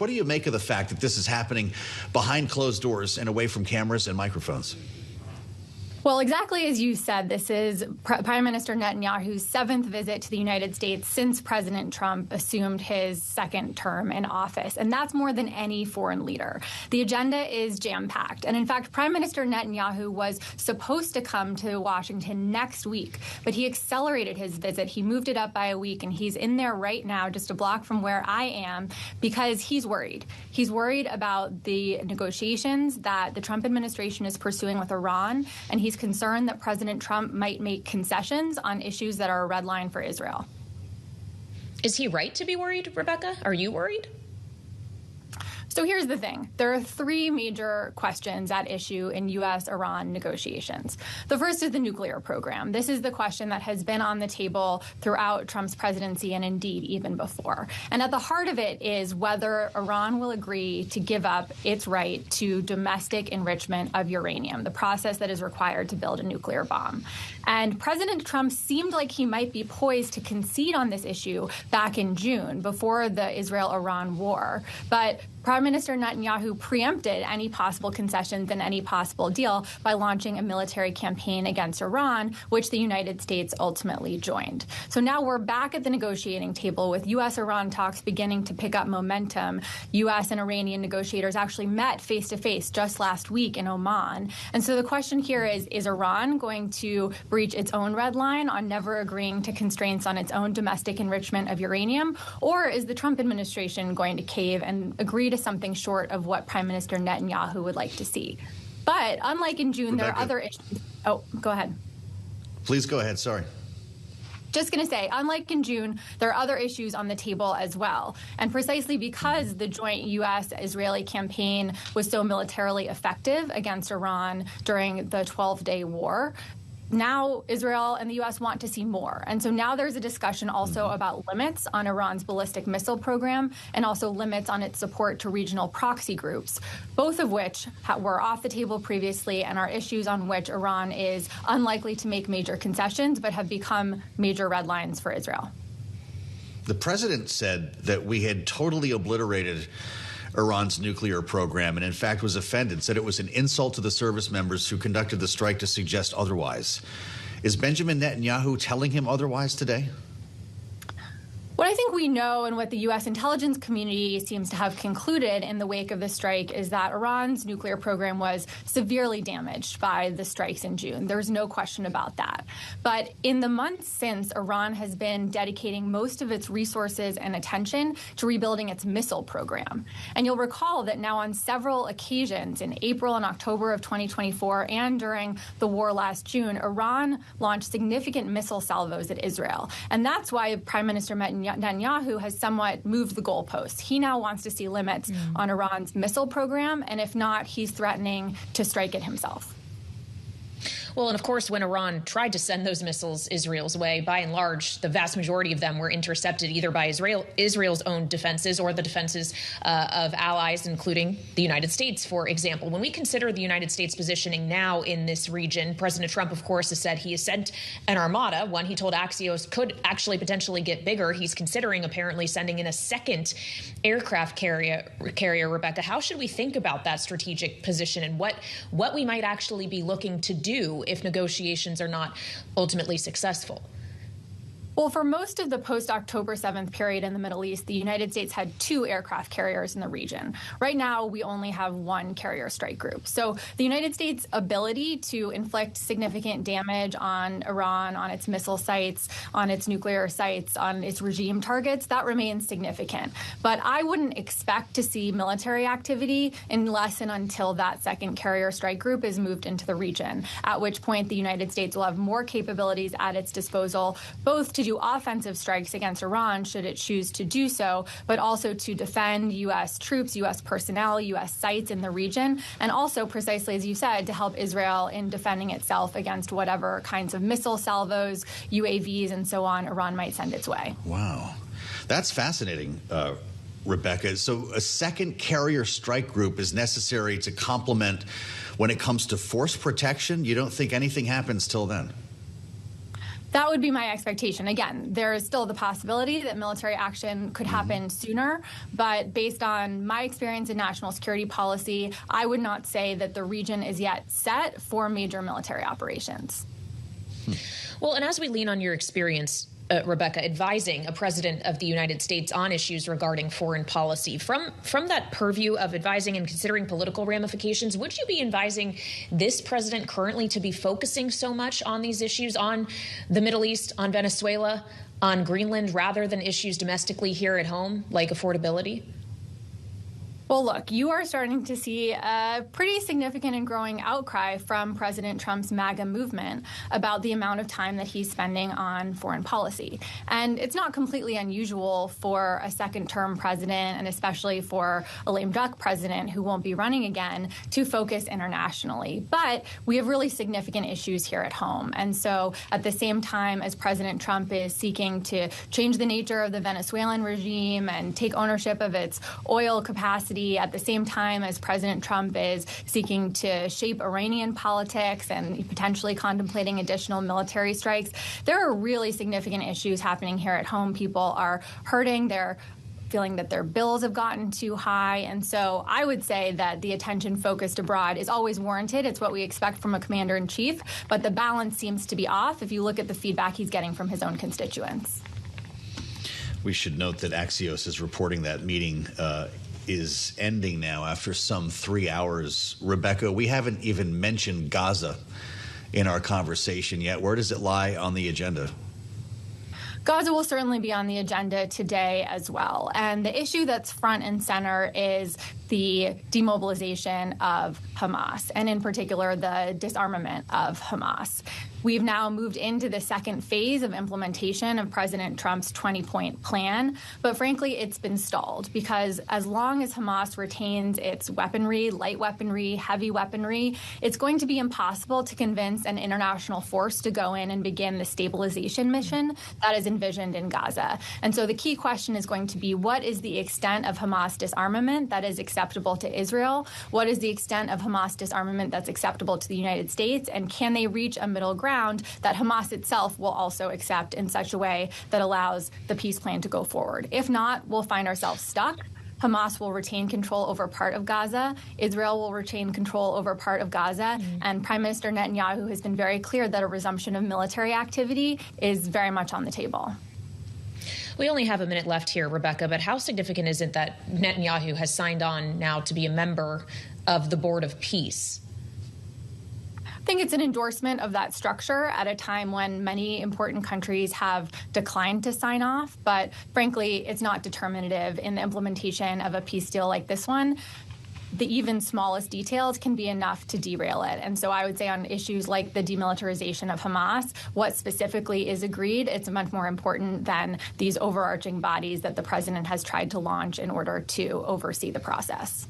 What do you make of the fact that this is happening behind closed doors and away from cameras and microphones? Well, exactly as you said, this is Prime Minister Netanyahu's 7th visit to the United States since President Trump assumed his 2nd term in office. And that's more than any foreign leader. The agenda is jam-packed. And in fact, Prime Minister Netanyahu was supposed to come to Washington next week, but he accelerated his visit. He moved it up by a week, and he's in there right now, just a block from where I am, because he's worried. He's worried about the negotiations that the Trump administration is pursuing with Iran, and he's concerned that President Trump might make concessions on issues that are a red line for Israel. Is he right to be worried, Rebecca? Are you worried? So here's the thing. There are 3 major questions at issue in U.S.-Iran negotiations. The first is the nuclear program. This is the question that has been on the table throughout Trump's presidency and indeed even before. And at the heart of it is whether Iran will agree to give up its right to domestic enrichment of uranium, the process that is required to build a nuclear bomb. And President Trump seemed like he might be poised to concede on this issue back in June before the Israel-Iran war. But Prime Minister Netanyahu preempted any possible concessions and any possible deal by launching a military campaign against Iran, which the United States ultimately joined. So now we're back at the negotiating table with U.S.-Iran talks beginning to pick up momentum. U.S. and Iranian negotiators actually met face-to-face just last week in Oman. And so the question here is Iran going to breach its own red line on never agreeing to constraints on its own domestic enrichment of uranium? Or is the Trump administration going to cave and agree to something short of what Prime Minister Netanyahu would like to see? But unlike in June, Rebecca, there are other issues. Oh, go ahead. Please go ahead. Sorry. Just going to say, unlike in June, there are other issues on the table as well. And precisely because the joint U.S.-Israeli campaign was so militarily effective against Iran during the 12-day war, now Israel and the U.S. want to see more. And so now there's a discussion also about limits on Iran's ballistic missile program and also limits on its support to regional proxy groups, both of which were off the table previously and are issues on which Iran is unlikely to make major concessions but have become major red lines for Israel. The president said that we had totally obliterated Iran's nuclear program, and in fact was offended, said it was an insult to the service members who conducted the strike to suggest otherwise. Is Benjamin Netanyahu telling him otherwise today? What I think we know and what the U.S. intelligence community seems to have concluded in the wake of the strike is that Iran's nuclear program was severely damaged by the strikes in June. There's no question about that. But in the months since, Iran has been dedicating most of its resources and attention to rebuilding its missile program. And you'll recall that now on several occasions in April and October of 2024 and during the war last June, Iran launched significant missile salvos at Israel. And that's why Prime Minister Netanyahu has somewhat moved the goalposts. He now wants to see limits on Iran's missile program, and if not, he's threatening to strike it himself. Well, and of course, when Iran tried to send those missiles Israel's way, by and large, the vast majority of them were intercepted either by Israel's own defenses or the defenses of allies, including the United States, for example. When we consider the United States positioning now in this region, President Trump, of course, has said he has sent an armada. One, he told Axios, could actually potentially get bigger. He's considering apparently sending in a second aircraft carrier, Rebecca. How should we think about that strategic position and what we might actually be looking to do if negotiations are not ultimately successful? Well, for most of the post-October 7th period in the Middle East, the United States had 2 aircraft carriers in the region. Right now, we only have 1 carrier strike group. So the United States' ability to inflict significant damage on Iran, on its missile sites, on its nuclear sites, on its regime targets, that remains significant. But I wouldn't expect to see military activity unless and until that second carrier strike group is moved into the region, at which point the United States will have more capabilities at its disposal, both to do offensive strikes against Iran should it choose to do so, but also to defend U.S. troops, U.S. personnel, U.S. sites in the region, and also, precisely as you said, to help Israel in defending itself against whatever kinds of missile salvos, UAVs, and so on Iran might send its way. Wow. That's fascinating, Rebecca. So a second carrier strike group is necessary to complement when it comes to force protection? You don't think anything happens till then? That would be my expectation. Again, there is still the possibility that military action could happen sooner, but based on my experience in national security policy, I would not say that the region is yet set for major military operations. Well, and as we lean on your experience, Rebecca, advising a president of the United States on issues regarding foreign policy, from that purview of advising and considering political ramifications, would you be advising this president currently to be focusing so much on these issues, on the Middle East, on Venezuela, on Greenland, rather than issues domestically here at home, like affordability? Well, look, you are starting to see a pretty significant and growing outcry from President Trump's MAGA movement about the amount of time that he's spending on foreign policy. And it's not completely unusual for a second-term president, and especially for a lame duck president who won't be running again, to focus internationally. But we have really significant issues here at home. And so at the same time as President Trump is seeking to change the nature of the Venezuelan regime and take ownership of its oil capacity, at the same time as President Trump is seeking to shape Iranian politics and potentially contemplating additional military strikes, there are really significant issues happening here at home. People are hurting. They're feeling that their bills have gotten too high. And so I would say that the attention focused abroad is always warranted. It's what we expect from a commander-in-chief. But the balance seems to be off if you look at the feedback he's getting from his own constituents. We should note that Axios is reporting that meeting is ending now after some 3 hours. Rebecca, we haven't even mentioned Gaza in our conversation yet. Where does it lie on the agenda? Gaza will certainly be on the agenda today as well. And the issue that's front and center is the demobilization of Hamas, and in particular, the disarmament of Hamas. We've now moved into the second phase of implementation of President Trump's 20-point plan. But frankly, it's been stalled because as long as Hamas retains its weaponry, light weaponry, heavy weaponry, it's going to be impossible to convince an international force to go in and begin the stabilization mission that is envisioned in Gaza. And so the key question is going to be, what is the extent of Hamas disarmament that is acceptable to Israel? What is the extent of Hamas disarmament that's acceptable to the United States? And can they reach a middle ground that Hamas itself will also accept in such a way that allows the peace plan to go forward? If not, we'll find ourselves stuck. Hamas will retain control over part of Gaza. Israel will retain control over part of Gaza. And Prime Minister Netanyahu has been very clear that a resumption of military activity is very much on the table. We only have a minute left here, Rebecca, but how significant is it that Netanyahu has signed on now to be a member of the Board of Peace? I think it's an endorsement of that structure at a time when many important countries have declined to sign off. But frankly, it's not determinative in the implementation of a peace deal like this one. The even smallest details can be enough to derail it. And so I would say on issues like the demilitarization of Hamas, what specifically is agreed, it's much more important than these overarching bodies that the president has tried to launch in order to oversee the process.